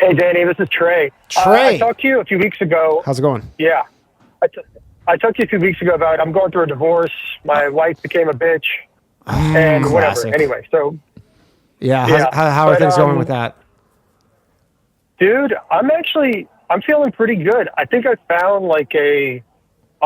Hey, Danny, this is Trey. Trey. I talked to you a few weeks ago. How's it going? Yeah. I talked to you a few weeks ago about I'm going through a divorce. My wife became a bitch. And whatever. Classic. Anyway, so. Yeah, how are things going with that? Dude, I'm feeling pretty good. I think I found like a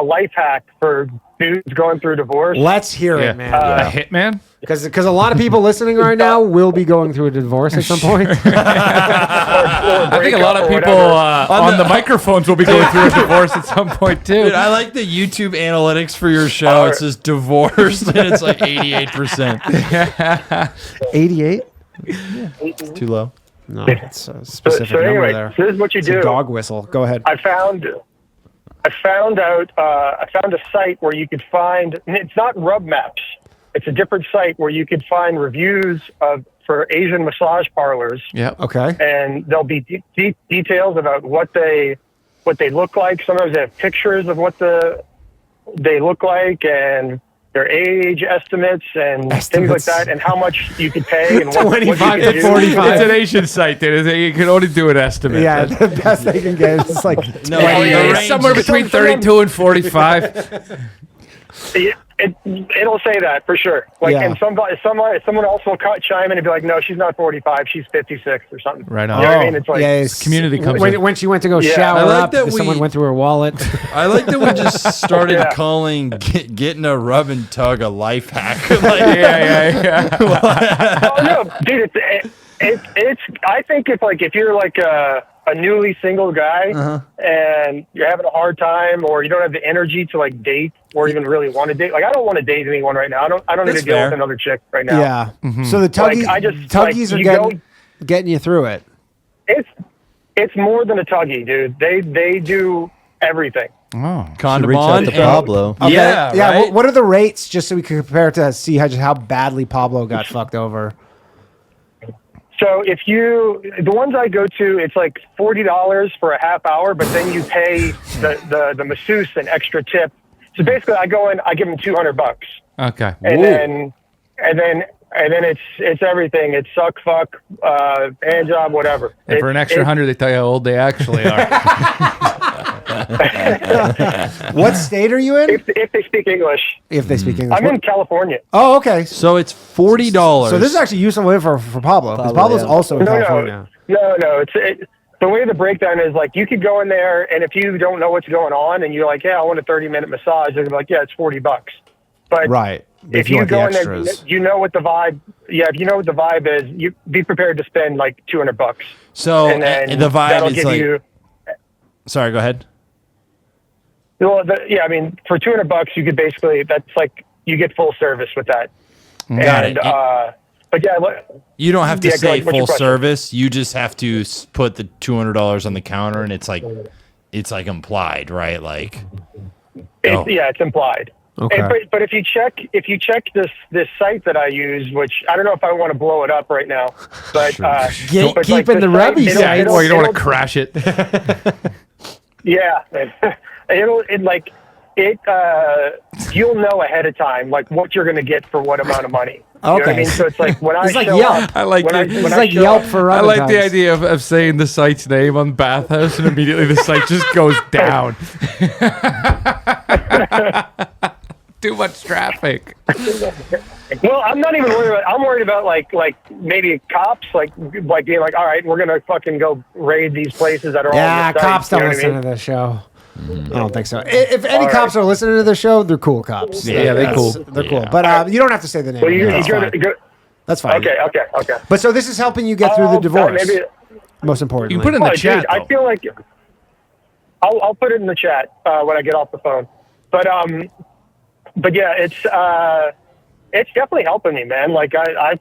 life hack for dudes going through divorce. Let's hear it, man. A hitman? Because a lot of people listening right now will be going through a divorce at some point. I think a lot of people on the microphones will be going through a divorce at some point, too. Dude, I like the YouTube analytits for your show. It says divorced, and it's like 88%. 88? It's too low. No, it's a specific number anyway, there. This is what you It's do. a dog whistle. Go ahead. I found a site where you could find, it's not Rub Maps. It's a different site where you could find reviews for Asian massage parlors. Yep. Okay. And there'll be details about what they look like. Sometimes they have pictures of what they look like and their age estimates and things like that, and how much you could pay and what 25 you to could 45. It's an Asian site, dude. You can only do an estimate. Yeah, the best they can get is like No, It's somewhere between 32 and 45. It'll say that for sure. Like, Yeah. and someone else will chime in and be like, "No, she's not 45. She's 56 or something." Right on. You know what I mean? It's like, it's community comes in. when she went to go Yeah. shower I like up, that someone we- went through her wallet. I like that we just started Yeah. calling getting a rub and tug a life hack. Yeah. oh no, dude, it's. I think if you're like a newly single guy and you're having a hard time, or you don't have the energy to like date or even really want to date. Like, I don't want to date anyone right now. I don't need That's to deal fair. with another chick right now. Yeah. So the tuggies, Like, tuggies are getting you through it. It's more than a tuggy, dude. They do everything. Oh. Condom Reach out on to and- Pablo. Okay. Yeah, Yeah. right? What are the rates, just so we can compare it to see how badly Pablo got fucked over? So the ones I go to, it's like $40 for a half hour, but then you pay the masseuse an extra tip. So basically, I go in, I give them $200, Okay. and then it's everything. It's suck, fuck, hand job, whatever. And for an extra 100, they tell you how old they actually are. What state are you in? if they speak English. If they speak English. I'm in California. Oh, okay. So it's $40. So this is actually useful info for Pablo, because Pablo's yeah. also in California. No. The way the breakdown is, like, you could go in there, and if you don't know what's going on, and you're like, "Yeah, I want a 30-minute massage," they're gonna be like, "Yeah, it's $40." But Right. if you want go the in there, extras. you know what the vibe. Yeah, if you know what the vibe is, you be prepared to spend like $200. So and then the vibe that'll is give like. you. Sorry, go ahead. Well, I mean, for $200, you could basically, that's like, you get full service with that. Got and, it. But yeah, You don't have to Yeah, go say ahead. What's your full question? service. You just have to put the $200 on the counter, and it's like implied, right? Like, it's implied. Okay. But if you check this site that I use, which I don't know if I want to blow it up right now, but but Keeping like the Rebby site, site. Or you don't want to crash it. Yeah, you'll know ahead of time like what you're going to get for what amount of money. You know what I Okay. mean? So it's like when I It's like show Yelp. up, I like when it. I- It's when It's I like show Yelp up- for I other like the times. idea of saying the site's name on Bathhouse, and immediately the site just goes down. Too much traffic. Well, I'm not even worried about. I'm worried about like maybe cops like being like, all right, we're gonna fucking go raid these places that are all. Yeah, on this site. cops You don't know what I listen mean? to the show. I don't think so. If any All cops right. are listening to the show, they're cool cops. Yeah, they're cool. They're cool. Yeah. But you don't have to say the name. Well, you That's go fine. to, go, That's fine. okay. But so this is helping you get through the divorce. Maybe. Most importantly. You put it in the Oh, chat. dude, I though. feel like I'll put it in the chat when I get off the phone. But yeah, it's definitely helping me, man. Like I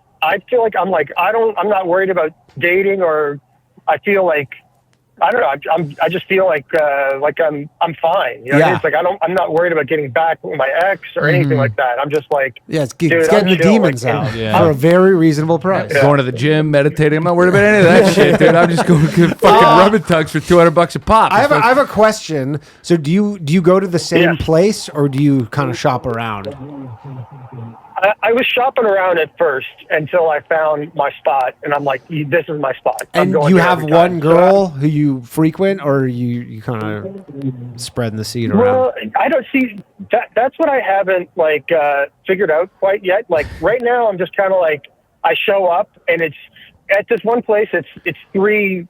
feel like I'm not worried about dating, or I feel like I don't know. I just feel like I'm fine. You know, what I mean? It's like I'm not worried about getting back with my ex or anything like that. I'm just like, Yeah, it's dude, getting I'm the chill, demons like, out Yeah. for a very reasonable price. Going to the gym, meditating. I'm not worried about any of that shit, dude. I'm just going to get fucking rubbing tugs for $200 a pop. I have a question. So do you go to the same Yes. place, or do you kind of shop around? I was shopping around at first until I found my spot, and I'm like, this is my spot. And you have one girl who you frequent, or you kind of spreading the seed around? Well, I don't see that. That's what I haven't like figured out quite yet. Like right now, I'm just kind of like I show up, and it's at this one place. It's three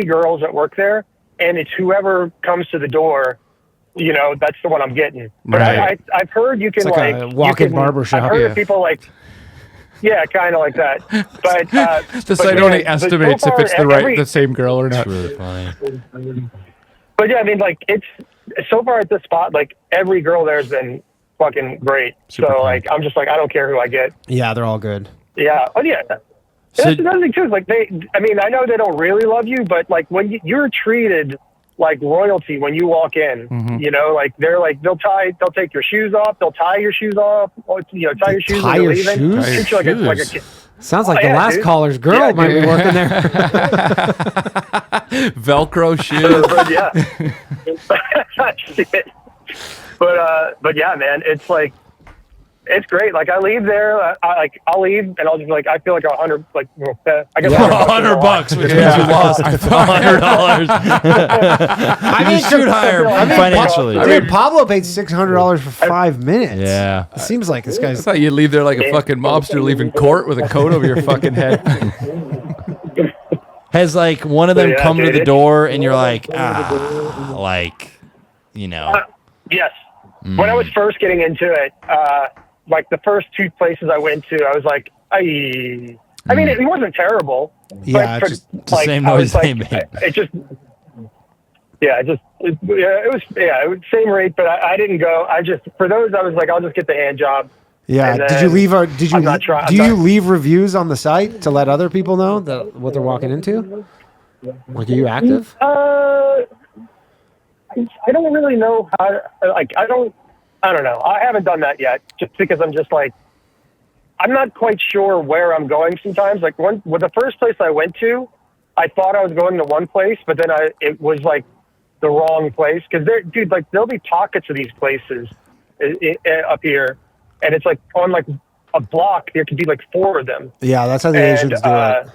girls that work there, and it's whoever comes to the door. You know, that's the one I'm getting. But Right. I've heard you can It's like a walk-in barber shop. I've heard of people like, yeah, kind of like that. But The site only estimates if it's the same girl or not. Really funny. But yeah, I mean, like it's so far at this spot, like every girl there's been fucking great. Super so fun. like I'm just like I don't care who I get. Yeah, they're all good. Yeah. Oh yeah. So- That's another thing too. Is like I mean, I know they don't really love you, but like when you're treated like royalty when you walk in, you know, like they'll take your shoes off, they'll tie your shoes off, or, you know, tie your shoes tie when you're your leaving. shoes? Treat you like a kid. Sounds like Oh, the yeah, last dude. caller's girl Yeah, might dude. be working there. Velcro shoes. But yeah. Shit. But yeah, man, it's like it's great. Like I leave there, I'll leave and I'll just like I feel like $100 like I guess $100 because you lost $100. I mean, shoot higher financially. Dude, Pablo paid $600 for 5 minutes. Yeah. It seems like this I guy's. thought you'd leave there like a fucking mobster leaving court with a coat over your fucking head. Has like one of them Yeah, come to dude, the it's- door and you're like, like, you know. Yes. When I was first getting into it, like the first two places I went to, I was like, I mean, it wasn't terrible. Yeah, but it's It's the same I was noise they made. It just, it was same rate, but I didn't go. For those, I was like, I'll just get the hand job. Yeah. And Did you then leave I'm not trying- do you leave reviews on the site to let other people know what they're walking into? Like, are you active? I don't really know how to, like, I don't know. I haven't done that yet just because I'm just like, I'm not quite sure where I'm going sometimes. Like with the first place I went to, I thought I was going to one place, but then it was like the wrong place. Cause dude, like there'll be pockets of these places up here. And it's like on like a block, there could be like 4 of them. Yeah, that's how the Asians do it.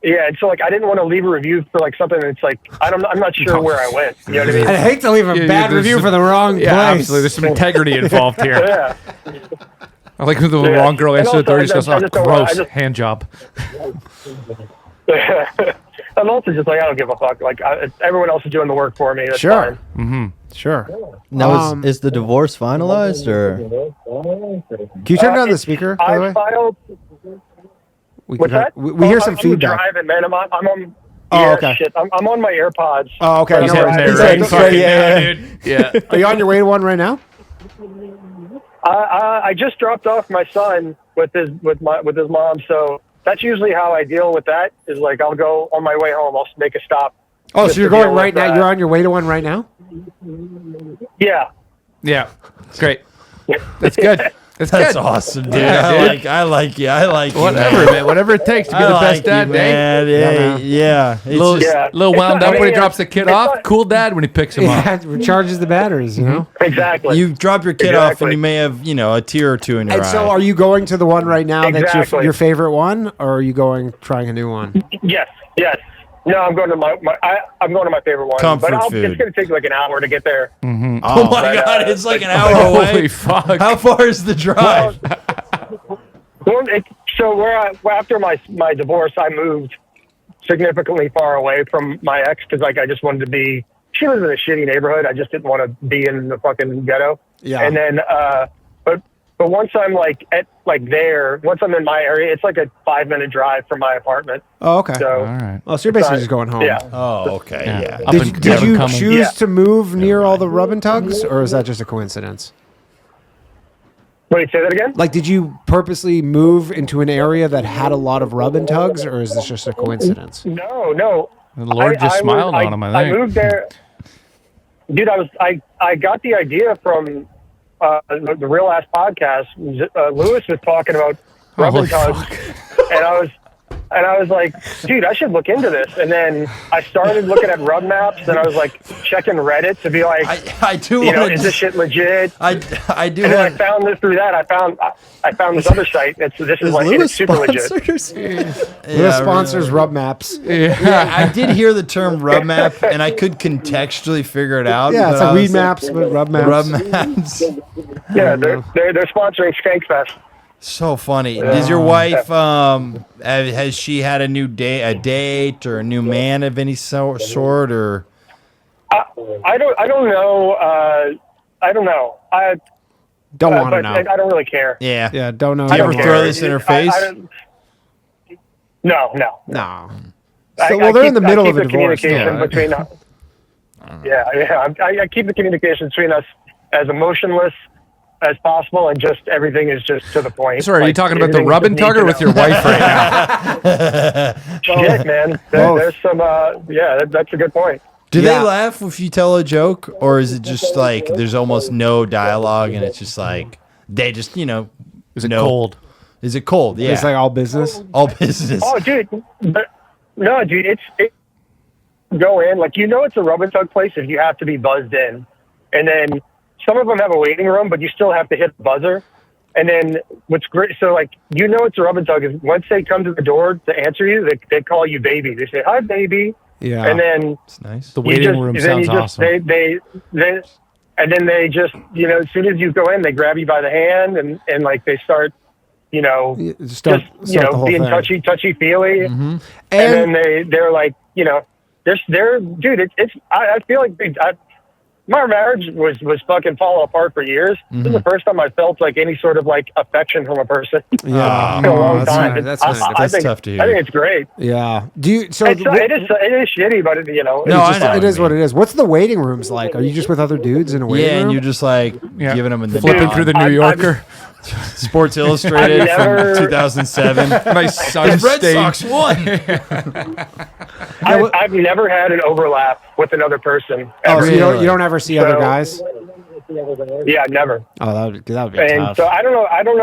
Yeah, and so like I didn't want to leave a review for like something that's like I'm not sure where I went. You know what I mean? I hate to leave a bad there's review some- for the wrong place. Yeah, absolutely. There's some integrity involved here. Yeah. I like when the Yeah. wrong girl And answers the door. also, He just goes, I "Oh, just don't want- gross hand job." I'm also just like I don't give a fuck. Like everyone else is doing the work for me. That's Sure. fine. Sure. Now, is the divorce finalized or? Can you turn down the speaker, by the way? I filed. We, What's that? we hear some I'm feedback. driving, man. I'm on. Oh, yeah, okay. Shit. I'm on my AirPods. Oh, okay. He's no heading worries. there, He's right? heading- Yeah, yeah. dude. Yeah. Are you on your way to one right now? I just dropped off my son with his mom, so that's usually how I deal with that. Is like I'll go on my way home. I'll make a stop. Oh, Just so you're to deal going right with now? that. You're on your way to one right now? Yeah. Yeah. Great. That's good. That's That's good. awesome, dude. Yeah, dude. I like you. I like you. Whatever, man. Whatever it takes to be I the like best dad, you, man. man. Yeah, Yeah, man. yeah. It's Little, just- Yeah. little It's wound not- up I when he mean, drops the kid it's off. not- Cool dad when he picks him up. Yeah, it recharges the batteries, you know? Exactly. you drop your kid off, and Exactly. you may have, a tear or two in your And eye. so are you going to the one right now that's Exactly. your favorite one, or are you trying a new one? Yes. No, I'm going to I'm going to my favorite one. Comfort but food. It's going to take like an hour to get there. oh my But, God, it's like an hour Holy away. fuck. How far is the drive? So after my divorce, I moved significantly far away from my ex because like I just wanted to be. She lives in a shitty neighborhood. I just didn't want to be in the fucking ghetto. Yeah. And then, but once I'm once I'm in my area, it's like a 5-minute drive from my apartment. Oh, okay. So All right. Oh, so you're basically just going home. yeah. Oh, okay. Yeah. Up Did, and- did up and you coming. choose Yeah. to move near all the rub and tugs, or is that just a coincidence? Wait, say that again? Like, did you purposely move into an area that had a lot of rub and tugs, or is this just a coincidence? No. The Lord just smiled on him, I think. I moved there, dude. I got the idea from the Real Ass podcast. Lewis was talking about rub and tugs, and And I was like, dude, I should look into this. And then I started looking at rub maps, and I was like checking Reddit to be like, I do. you know, is this shit legit? I do. And then I found this through that. I found this other site. This is like it's super legit. Lewis sponsors rub maps. Yeah, I did hear the term rub map, and I could contextually figure it out. Yeah, it's like weed maps, but rub maps. Rub maps. Yeah, they're sponsoring Skankfest. So funny. Does your wife has she had a date or a new man of any sort or? I don't know. I don't know. I don't want to know. I don't really care. Yeah. Don't know. Do you ever throw this in her face? No. So, well, they're in the middle of a divorce. Communication between us. I keep the communication between us as emotionless as possible, and just everything is just to the point. Sorry, are you talking about the rub and tug or with your wife right now? Shit, man. There's some. That's a good point. Do they laugh if you tell a joke, or is it just like there's almost no dialogue and it's just like they just Is it cold? Is it cold? Yeah. It's like all business. All business. Oh, dude. No, dude. It's go in like it's a rub and tug place if you have to be buzzed in, and then. Some of them have a waiting room, but you still have to hit the buzzer. And then what's great, so like, it's a rub and tug is once they come to the door to answer you, they call you baby. They say, hi, baby. Yeah. And then it's nice. The waiting room sounds awesome. And then they just, as soon as you go in, they grab you by the hand and like they start, being touchy-feely. Mm-hmm. And then they're like, they're dude, I feel like my marriage was fucking falling apart for years. This is the first time I felt like any sort of like affection from a person. Yeah, in a long time. That's That's tough to hear. I think it's great. Yeah. Do you? So it is shitty, but it is what it is. What's the waiting rooms like? Are you just with other dudes in a waiting room? Yeah, and you're just like giving them the flipping through the New Yorker. Sports Illustrated from 2007. My son's Red Sox won. I've never had an overlap with another person. Oh, so you don't ever see other guys? Yeah, never. Oh, that would be and tough. So I don't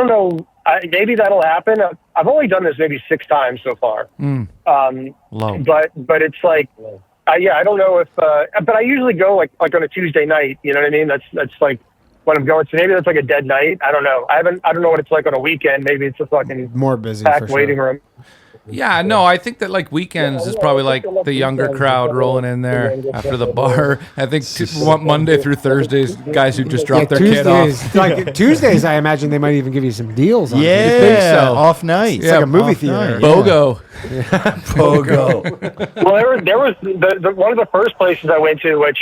know. Maybe that'll happen. I've only done this maybe 6 times so far. Low. But it's like, I don't know if. But I usually go like on a Tuesday night. You know what I mean? That's like. When I'm going to maybe that's like a dead night. I don't know. I don't know what it's like on a weekend. Maybe it's a fucking more busy packed waiting room. Yeah, no, I think that like weekends is probably like the younger crowd rolling in there after the bar. I think Monday through Thursdays, guys who just dropped their kid off. Like Tuesdays, I imagine they might even give you some deals on so. Off nights. It's like a movie theater. BOGO. BOGO. Well, there was one of the first places I went to, which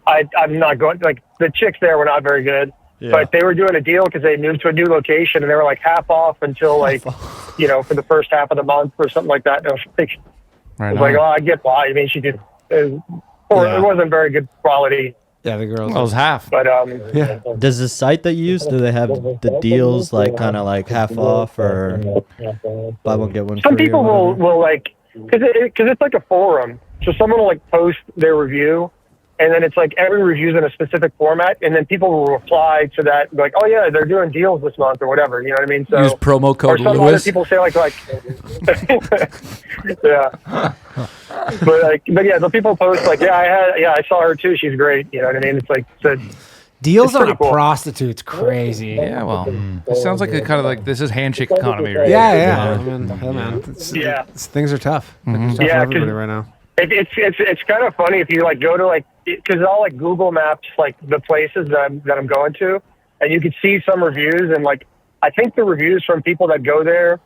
I'm not going, like the chicks there were not very good, but they were doing a deal because they moved to a new location and they were like half off until like, for the first half of the month or something like that. And I was like, I get why. I mean, she did, it wasn't very good quality. Yeah, the girls. Well, it was half. But does the site that you use, do they have the deals like kind of like half off or buy one get one? Some people will like because it's like a forum, so someone will like post their review. And then it's like every review's in a specific format, and then people will reply to that, like, "Oh yeah, they're doing deals this month or whatever." You know what I mean? So use promo code or some Lewis. Other people say like, yeah, but yeah, the people post like, I saw her too. She's great. You know what I mean? It's like deals on a cool. prostitute's crazy. Yeah, well, it sounds like kind of like this is handshake economy, right? Yeah. I mean, things are tough. Things are tough for everybody right now. It's kind of funny if you like go to like because I'll like Google Maps like the places that I'm going to, and you can see some reviews and like I think the reviews from people that go there,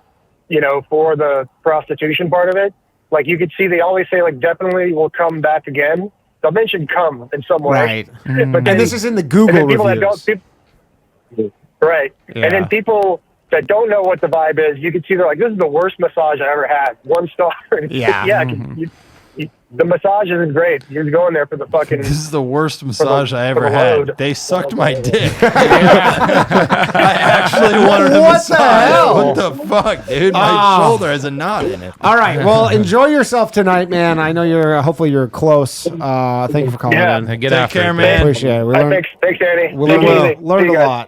for the prostitution part of it, like you could see they always say like definitely will come back again. They'll mention come in some way, right? But then, and this is in the Google reviews, right? Yeah. And then people that don't know what the vibe is, you can see they're like, this is the worst massage I ever had. 1 star. The massage isn't great. You're going there for the fucking... This is the worst massage I ever had. They sucked my dick. I actually wanted a massage. What the hell? What the fuck, dude? My shoulder has a knot in it. All right. Well, enjoy yourself tonight, man. I know hopefully you're close. Thank you for calling in. Get Take care, it. man. Appreciate it. Thanks, Danny. We learned a lot.